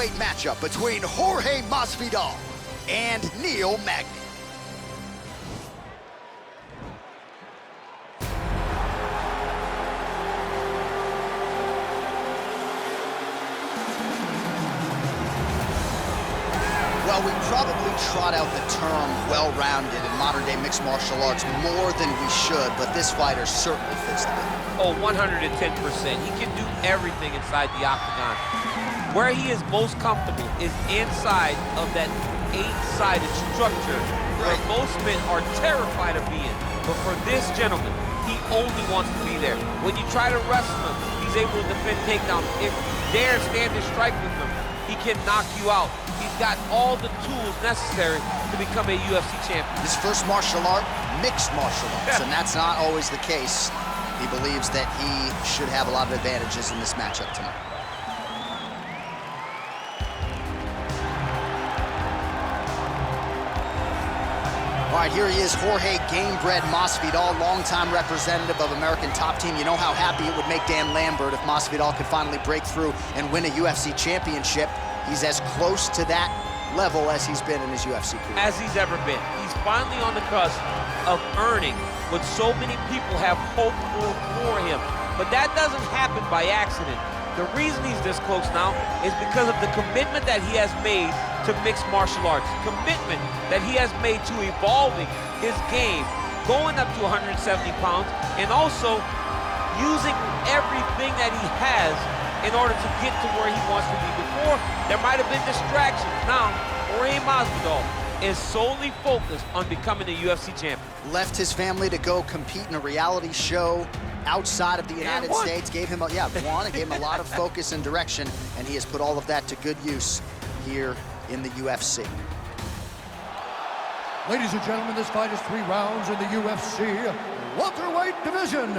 welterweight matchup between Jorge Masvidal and Neil Magny. Well, we probably trot out the term well-rounded in modern-day mixed martial arts more than we should, but this fighter certainly fits the bill. Oh, 110%. He can do everything inside the octagon. Where he is most comfortable is inside of that 8-sided structure where most men are terrified of being. But for this gentleman, he only wants to be there. When you try to wrestle him, he's able to defend takedowns. If you dare stand and strike with him, he can knock you out. He's got all the tools necessary to become a UFC champion. His first martial art, mixed martial arts, and that's not always the case. He believes that he should have a lot of advantages in this matchup tonight. All right, here he is, Jorge Gamebred Masvidal, longtime representative of American Top Team. You know how happy it would make Dan Lambert if Masvidal could finally break through and win a UFC championship. He's as close to that level as he's been in his UFC career. As he's ever been. He's finally on the cusp of earning what so many people have hoped for him. But that doesn't happen by accident. The reason he's this close now is because of the commitment that he has made to mixed martial arts, commitment that he has made to evolving his game, going up to 170 pounds, and also using everything that he has in order to get to where he wants to be. Before, there might have been distractions. Now, Jorge Masvidal is solely focused on becoming a UFC champion. Left his family to go compete in a reality show outside of the United States, gave him a lot of focus and direction, and he has put all of that to good use here in the UFC. Ladies and gentlemen, this fight is 3 rounds in the UFC welterweight division.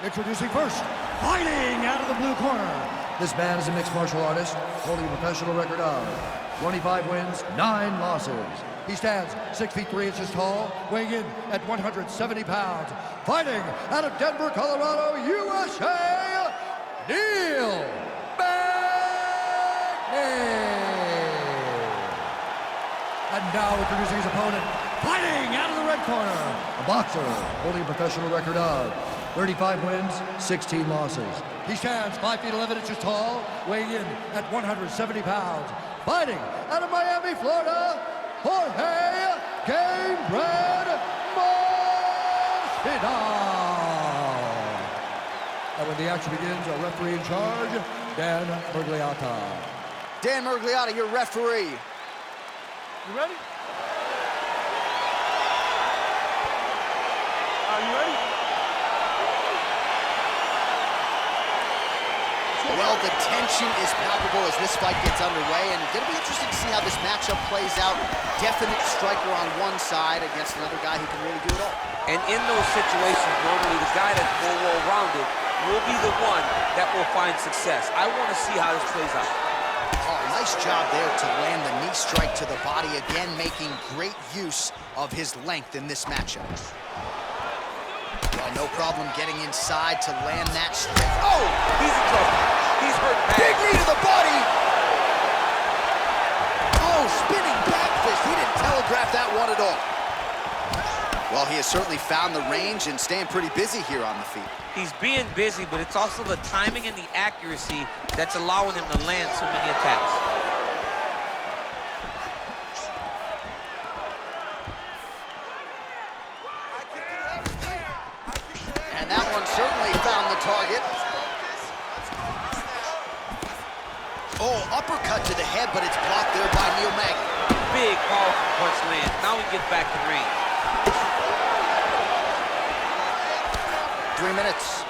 Introducing first, fighting out of the blue corner. This man is a mixed martial artist, holding a professional record of 25 wins, 9 losses. He stands 6 feet 3 inches tall, weighing in at 170 pounds. Fighting out of Denver, Colorado, USA, Neil Magny. And now introducing his opponent, fighting out of the red corner, a boxer holding a professional record of 35 wins, 16 losses. He stands 5 feet 11 inches tall, weighing in at 170 pounds. Fighting out of Miami, Florida, Jorge Gamebred Masvidal. And when the action begins, our referee in charge, Dan Murgliata. Dan Murgliata, your referee. You ready? Are you ready? Well, the tension is palpable as this fight gets underway, and it's going to be interesting to see how this matchup plays out. Definite striker on one side against another guy who can really do it all. And in those situations, normally the guy that's more well-rounded will be the one that will find success. I want to see how this plays out. Oh, nice job there to land the knee strike to the body, again making great use of his length in this matchup. Well, no problem getting inside to land that strike. Oh, he's in trouble. He's hurt bad. Big knee to the body. Oh, spinning back fist. He didn't telegraph that one at all. Well, he has certainly found the range and staying pretty busy here on the feet. He's being busy, but it's also the timing and the accuracy that's allowing him to land so many attacks. And that one certainly found the target. Oh, uppercut to the head, but it's blocked there by Neil Magny. Big, powerful punch lands. Now he gets back to range. 3 minutes.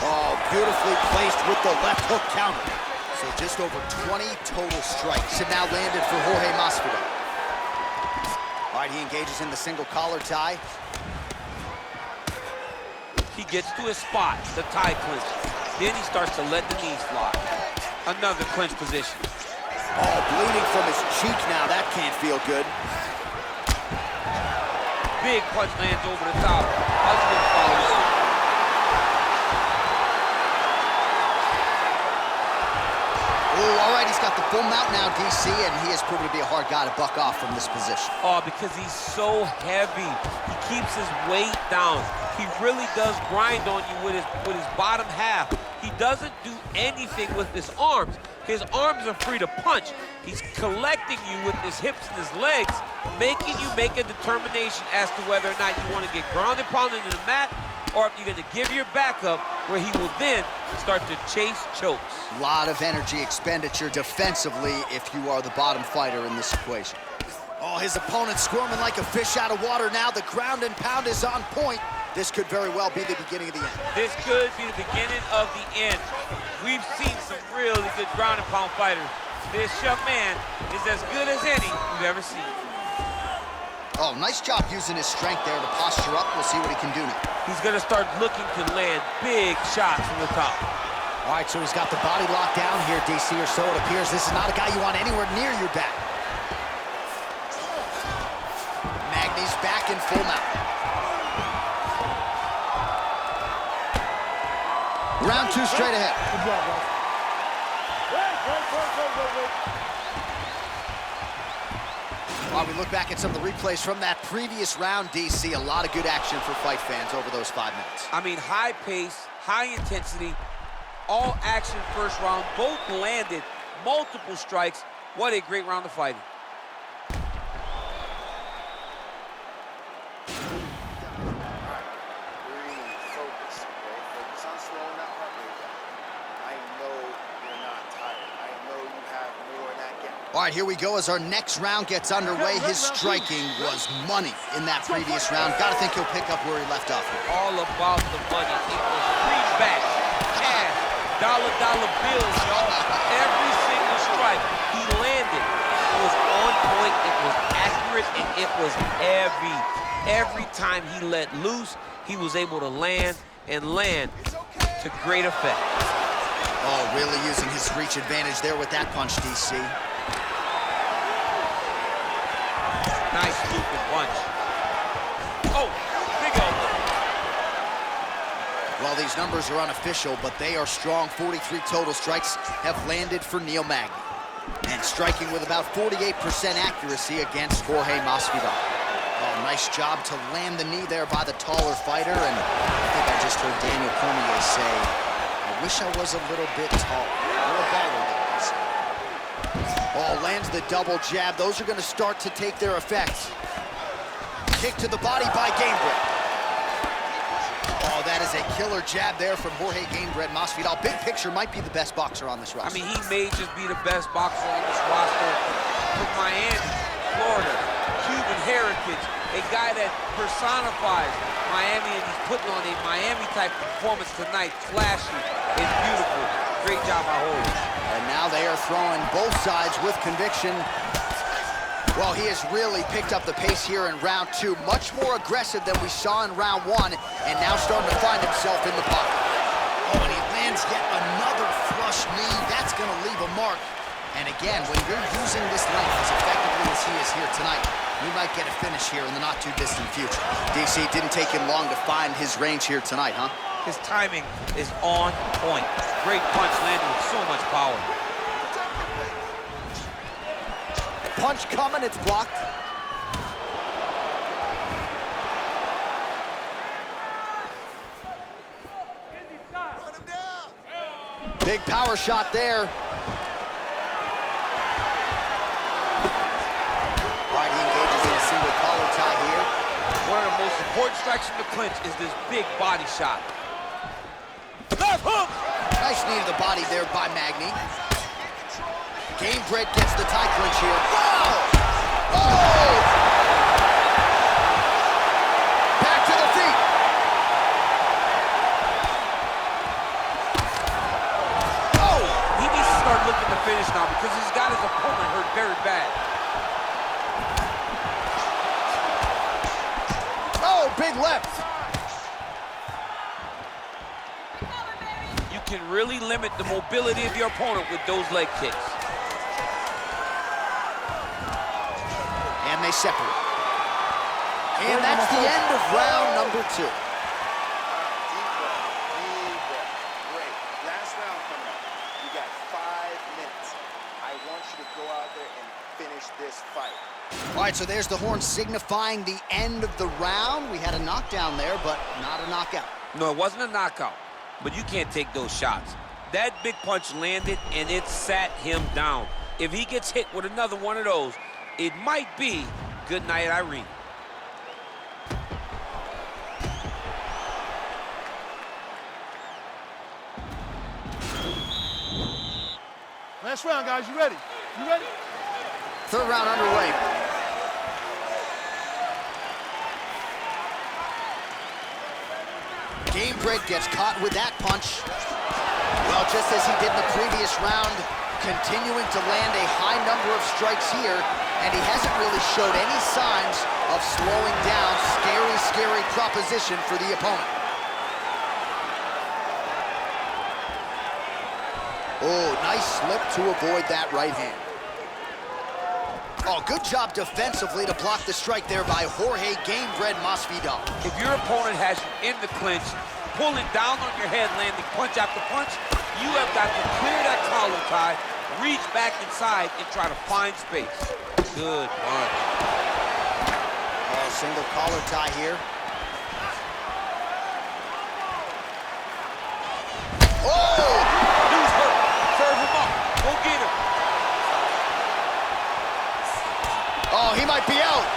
Oh, beautifully placed with the left hook counter. So just over 20 total strikes have now landed for Jorge Masvidal. All right, he engages in the single collar tie. He gets to his spot, the tie clinch. Then he starts to let the knees fly. Another clinch position. Oh, bleeding from his cheek now. That can't feel good. Big punch lands over the top. Husband follows suit. Oh, all right, he's got the full mount now, DC, and he has proven to be a hard guy to buck off from this position. Oh, because he's so heavy. He keeps his weight down. He really does grind on you with his bottom half. He doesn't do anything with his arms. His arms are free to punch. He's collecting you with his hips and his legs, making you make a determination as to whether or not you want to get grounded, pounded in the mat, or if you're going to give your back up, where he will then start to chase chokes. A lot of energy expenditure defensively if you are the bottom fighter in this equation. Oh, his opponent's squirming like a fish out of water now. The ground and pound is on point. This could very well be the beginning of the end. This could be the beginning of the end. We've seen some really good ground and pound fighters. This young man is as good as any we've ever seen. Oh, nice job using his strength there to posture up. We'll see what he can do now. He's going to start looking to land big shots from the top. All right, so he's got the body locked down here, DC, or so it appears. This is not a guy you want anywhere near your back. Magny's back in full mount. Round two straight ahead. Good job, guys. Wait. While we look back at some of the replays from that previous round, DC, a lot of good action for fight fans over those 5 minutes. I mean, high pace, high intensity, all action first round, both landed multiple strikes. What a great round of fighting. All right, here we go as our next round gets underway. His striking was money in that previous round. Gotta think he'll pick up where he left off here. All about the money. It was greenback, cash, dollar bills, y'all. Every single strike he landed was on point, it was accurate, and it was heavy. Every time he let loose, he was able to land to great effect. Oh, really using his reach advantage there with that punch, DC. Nice looping punch. Oh, big elbow. Well, these numbers are unofficial, but they are strong. 43 total strikes have landed for Neil Magny. And striking with about 48% accuracy against Jorge Masvidal. Oh, nice job to land the knee there by the taller fighter. And I think I just heard Daniel Cormier say, I wish I was a little bit taller. You're a baller there, he said. Oh, lands the double jab. Those are going to start to take their effect. Kick to the body by Gamebred. Oh, that is a killer jab there from Jorge Gamebred. Masvidal, big picture, might be the best boxer on this roster. I mean, he may just be the best boxer on this roster. From Miami, Florida, Cuban heritage, a guy that personifies Miami, and he's putting on a Miami-type performance tonight. Flashy and beautiful. Great job by Jorge. And now they are throwing both sides with conviction. Well, he has really picked up the pace here in round two. Much more aggressive than we saw in round one, and now starting to find himself in the pocket. Oh, and he lands yet another flush knee. That's going to leave a mark. And again, when you're using this length as effectively as he is here tonight, we might get a finish here in the not-too-distant future. DC, didn't take him long to find his range here tonight, huh? His timing is on point. Great punch landed with so much power. Punch coming, it's blocked. Big power shot there. All right, he engages in a single collar tie here. One of the most important strikes from the clinch is this big body shot. Left hook! Nice knee to the body there by Magny. Gamebred gets the tie clinch here. Wow! Oh! Back to the feet. Oh! He needs to start looking to finish now because he's got his opponent hurt very bad. Oh, big left. You can really limit the mobility of your opponent with those leg kicks. And they separate. And that's the end of round number two. Deep breath. Great. Last round coming up. You got 5 minutes. go out there and finish this fight. All right, so there's the horn signifying the end of the round. We had a knockdown there, but not a knockout. No, it wasn't a knockout, but you can't take those shots. That big punch landed, and it sat him down. If he gets hit with another one of those, it might be good night, Irene. Last round, guys. You ready? You ready? Third round underway. Gamebred gets caught with that punch. Well, just as he did in the previous round, continuing to land a high number of strikes here, and he hasn't really showed any signs of slowing down. Scary, scary proposition for the opponent. Oh, nice slip to avoid that right hand. Oh, good job defensively to block the strike there by Jorge Gamebred Masvidal. If your opponent has you in the clinch, pulling down on your head, landing punch after punch, you have got to clear that collar tie, reach back inside, and try to find space. Good punch. Oh, single collar tie here. Oh! Dude's hurt. Serve him up. Go get him. Oh, he might be out.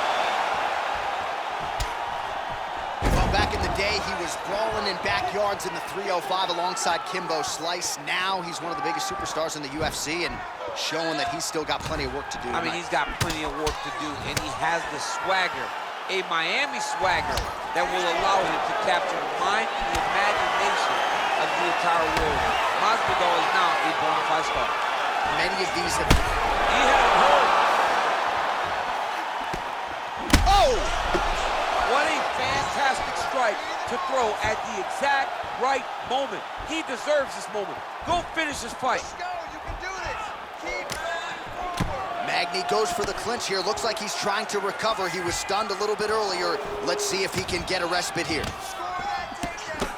Well, back in the day, he was brawling in backyards in the 305 alongside Kimbo Slice. Now he's one of the biggest superstars in the UFC and showing that he's still got plenty of work to do tonight. I mean, he's got plenty of work to do, and he has the swagger, a Miami swagger, that will allow him to capture the mind and the imagination of the entire world. Masvidal is now a bona fide star. Many of these have... He had him hurt. Oh! What a fantastic strike to throw at the exact right moment. He deserves this moment. Go finish this fight. Let's go. You can do this. Keep going forward. Magny goes for the clinch here. Looks like he's trying to recover. He was stunned a little bit earlier. Let's see if he can get a respite here. Score that takedown.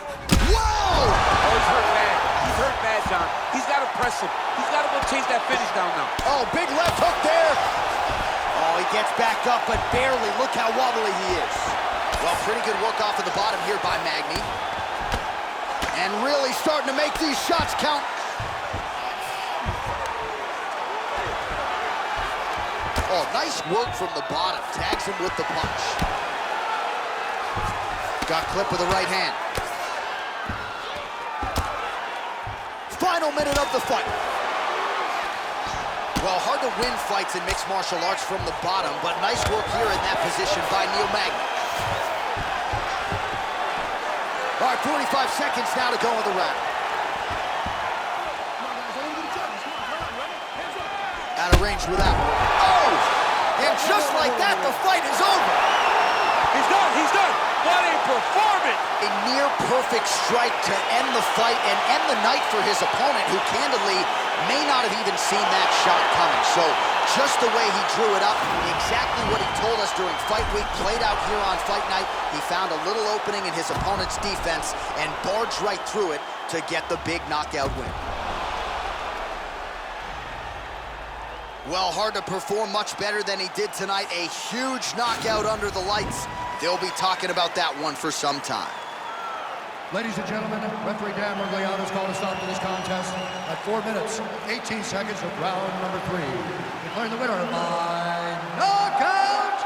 Whoa! Oh, he's hurt bad. He's hurt bad, John. He's got to press him. He's got to go chase that finish down now. Oh, big left hook there. Oh, he gets back up, but barely. Look how wobbly he is. Well, pretty good work off of the bottom here by Magny. And really starting to make these shots count. Oh, nice work from the bottom. Tags him with the punch. Got clipped with the right hand. Final minute of the fight. Well, hard to win fights in mixed martial arts from the bottom, but nice work here in that position by Neil Magny. All right, 45 seconds now to go in the round. Out of range with that one. Oh! And just like that, the fight is over. He's done. He's done. What a performance. A near-perfect strike to end the fight and end the night for his opponent, who candidly may not have even seen that shot coming. So just the way he drew it up, exactly what he told us during fight week, played out here on fight night. He found a little opening in his opponent's defense and barged right through it to get the big knockout win. Well, hard to perform much better than he did tonight. A huge knockout under the lights. They'll be talking about that one for some time. Ladies and gentlemen, referee Dan Mergliano's called a stop to this contest at 4 minutes, 18 seconds of round number 3. Declaring the winner by knockout,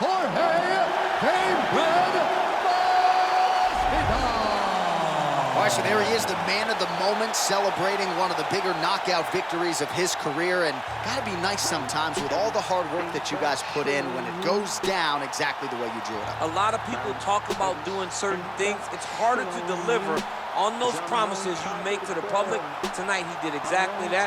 Jorge Gamebred Masvidal. All right, so there he is, the man of the moment, celebrating one of the bigger knockout victories of his career. And gotta be nice sometimes with all the hard work that you guys put in when it goes down exactly the way you drew it up. A lot of people talk about doing certain things. It's harder to deliver on those promises you make to the public. Tonight, he did exactly that.